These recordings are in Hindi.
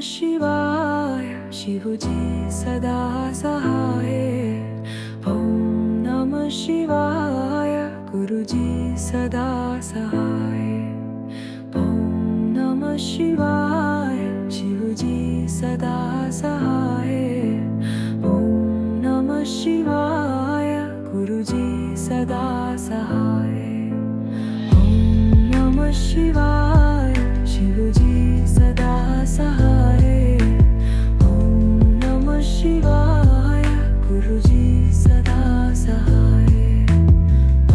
शिवाय शिवजी सदा सहाय ओम नमः शिवाय गुरुजी सदा सहाय ओम नमः शिवाय शिवजी सदा सहाय ओम नमः शिवाय गुरुजी सदा सहाय ओम नमः शिवाय शिवजी सदा सहाय ओम नमः शिवाय गुरुजी सदा सहाय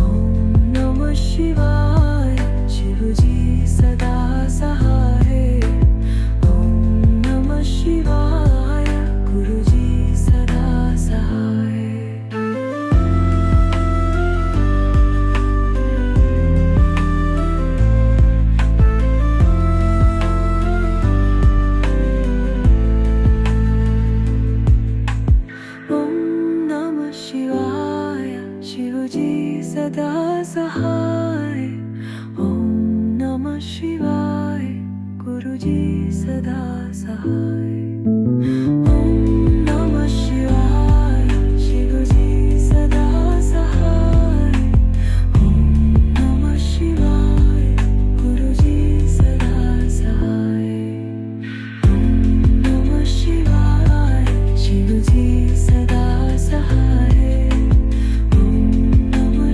ओम नमः शिवाय शिवजी सदा सहाय ओम नमः शिवाय गुरुजी सदा सहाय शिवजी सदा सहाय ओम नमः शिवाय गुरुजी सदा सहाय ओम नमः शिवाय शिवजी सदा सहाय ओम नमः शिवाय गुरुजी सदा सहाय ओम नमः शिवाय शिवजी सदा सहाय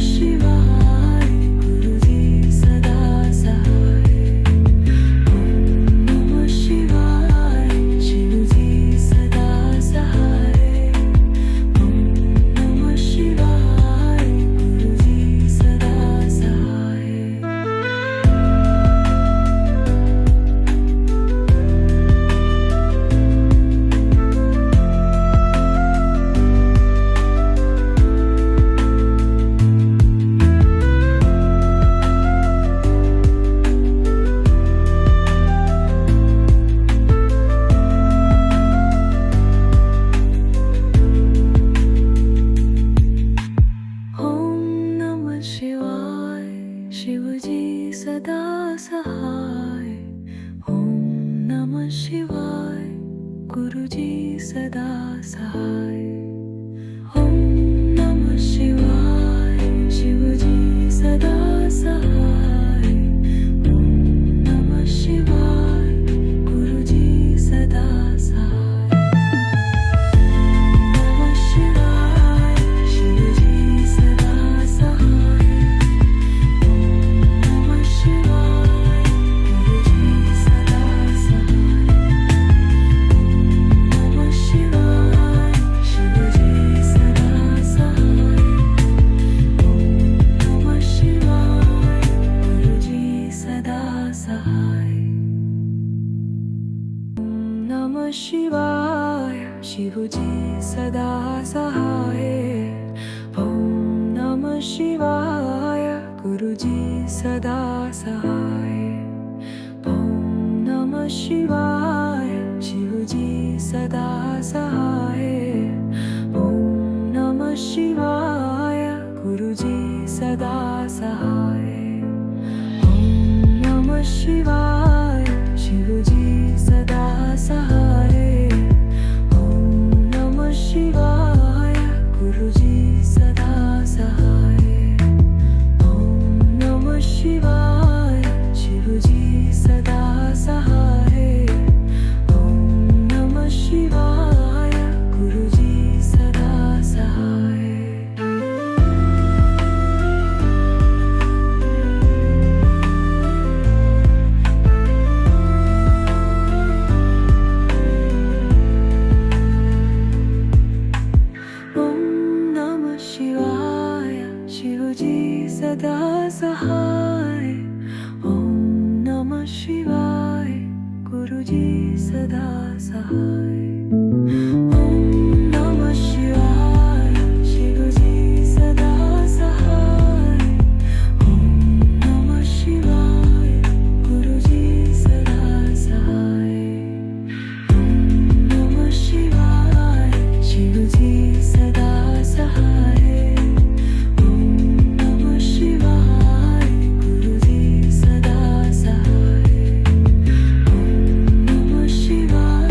शिवजी सदा सहाय ओम नमः शिवाय गुरुजी सदा सहाय ओम नमः शिवाय शिवजी सदा सहाय ओम नमः शिवाय गुरुजी सदा सहाय नमः शिवाय शिवजी सदा सहाय शिवाय शिवजी सदा सहाय ओम नमः शिवाय गुरुजी सदा सहाय ओम नमः शिवाय शिवजी सदा सहाय ओम नमः शिवाय गुरुजी सदा सहाय ओम नमः शिवाय शिवजी सदा सहाय ओम नमः शिवाय गुरुजी सदा सहाय ओम नमः शिवाय शिवजी सदा सहाय ओम नमः शिवाय गुरुजी सदा सहाय शिवजी सदा सहाय ओम नमः शिवाय गुरुजी सदा सहाय ओम नमः शिवाय शिवजी सदा सहाय ओम नमः शिवाय गुरुजी सदा सहाय ओम नमः शिवाय शिवजी सदा सहाय शिवाय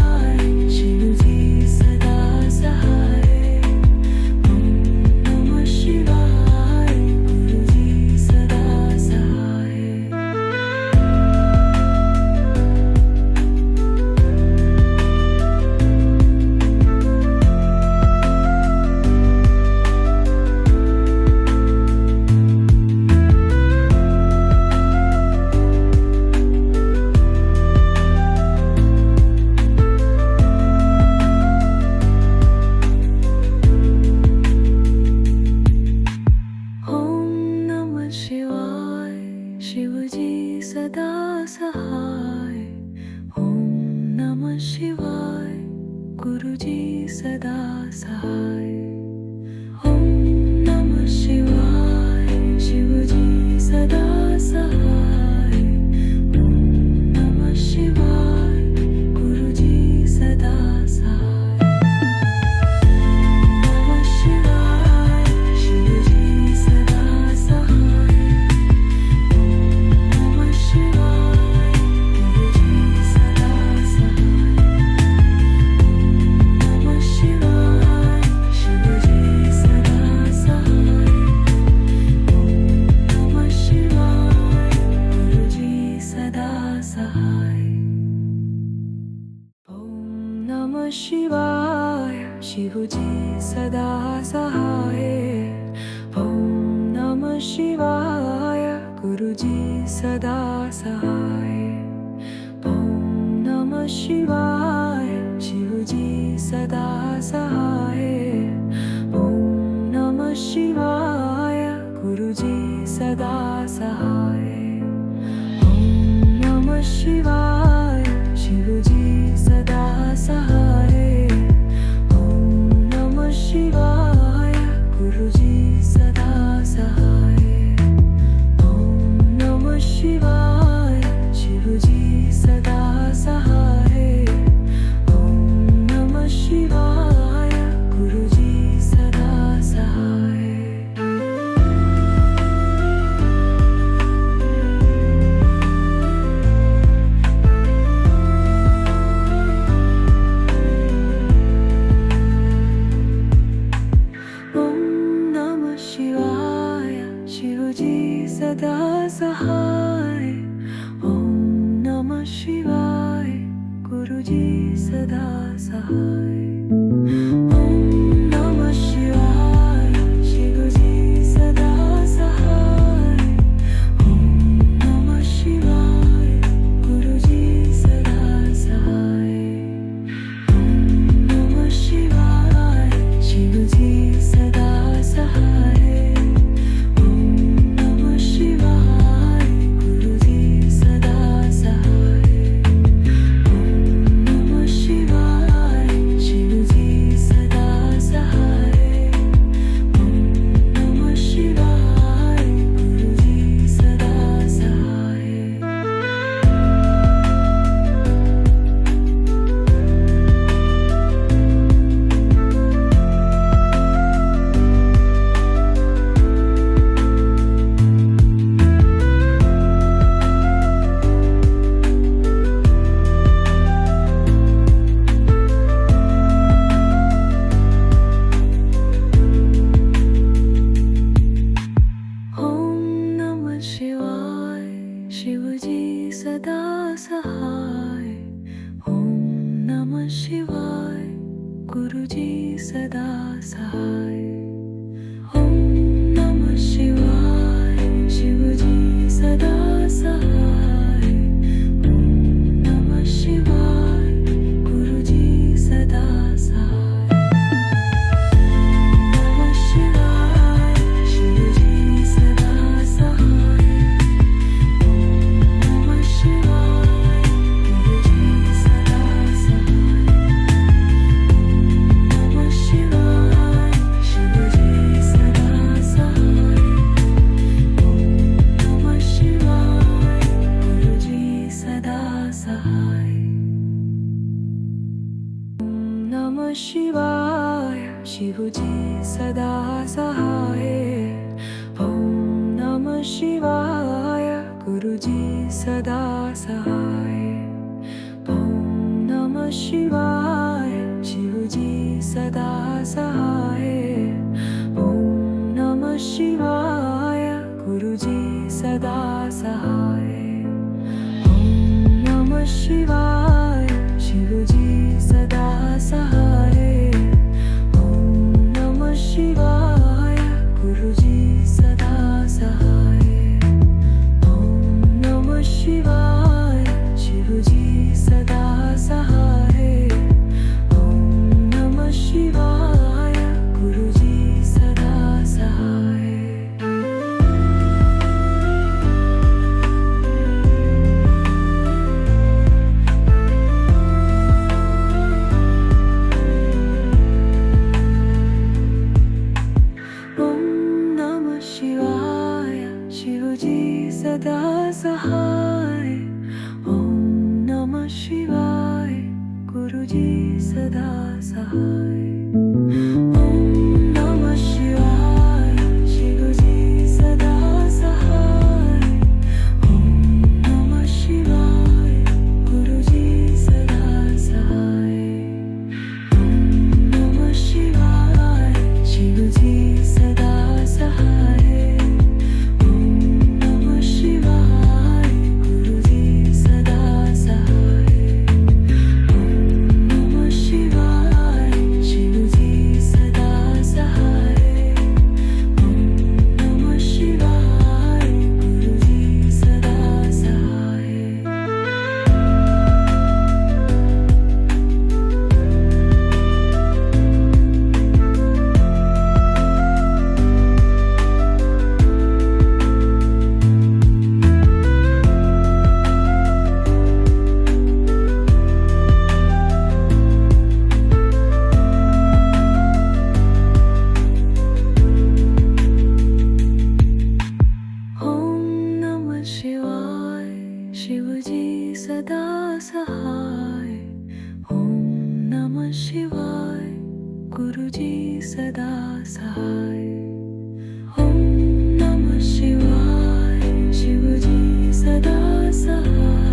नमः शिवाय गुरुजी सदा सहाय ओम नमः शिवाय शिवजी सदा सहाय ओम नमः शिवाय गुरुजी सदा सहाय नमः शिवाय शिवजी सदा सहाय नमः शिवाय गुरुजी सदा सहाय नमः शिवाय शिवजी सदा सहाय नमः शिवाय गुरुजी सदा सहाय ओम नमः शिवाय शिवजी सदा सहाय ओम नमः शिवाय गुरुजी सदा सहाय ओम नमः शिवाय शिवजी सदा सहाय ओम नमः शिवाय गुरुजी सदा सहाय ओम नमः शिवाय शिवजी सदा सहाय ओम नमः शिवाय गुरुजी सदा सहाय ओम नमः शिवाय शिवजी सदा सहाय ओम नमः शिवाय गुरुजी सदा सहाय ओम नमः शिवाय शिवजी सदा सहाय ओम नमः शिवाय गुरुजी सदा सहाय ओम नमः शिवाय शिवजी सदा सहाय ओम नमः शिवाय गुरुजी सदा सहाय ओम नमः शिवाय शिवजी सदा सहाय ओम नमः शिवाय गुरुजी सदा सहाय ओम नमः शिवाय शिवजी सदा सहाय ओम नमः शिवाय गुरुजी सदा सहाय ओम नमः शिवाय शिवजी सदा सहाय ओम नमः शिवाय गुरुजी सदा सहाय ओम नमः शिवाय शिवजी सदा सहाय ओम नमः शिवाय गुरुजी सदा सहाय नमः शिवाय शिवजी सदा सहाय ओम नमः शिवाय गुरुजी सदा सहाय नमः शिवाय शिवजी सदा सहाय ओम नमः शिवाय गुरुजी सदा सहाय ओम नमः शिवाय शिवजी सदा सहाय ओम नमः शिवाय गुरुजी सदा सहाय ओम नमः शिवाय शिवजी सदा सहाय ओम नमः शिवाय गुरुजी सदा सहाय ओम नमः शिवाय शिवजी सदा सहाय ओम नमः शिवाय गुरुजी सदा सहाय ओम नमः शिवाय शिवजी सदा सहाय ओम नमः शिवाय गुरुजी सदा सहाय गुरुजी सदा सहाय. ओम नमः शिवाय शिवजी सदा सहाय. ओम नमः शिवाय गुरुजी सदा सहाय. ओम नमः शिवाय शिवजी सदा सहाय. ओम नमः शिवाय गुरुजी सदा सहाय. ओम नमः शिवाय शिवजी सदा सहाय. ओम नमः शिवाय गुरुजी सदा सहाय. ओम नमः शिवाय शिवजी सदा सहाय. ओम नमः शिवाय गुरुजी सदा सहाय. ओम नमः शिवाय शिवजी सदा सहाय.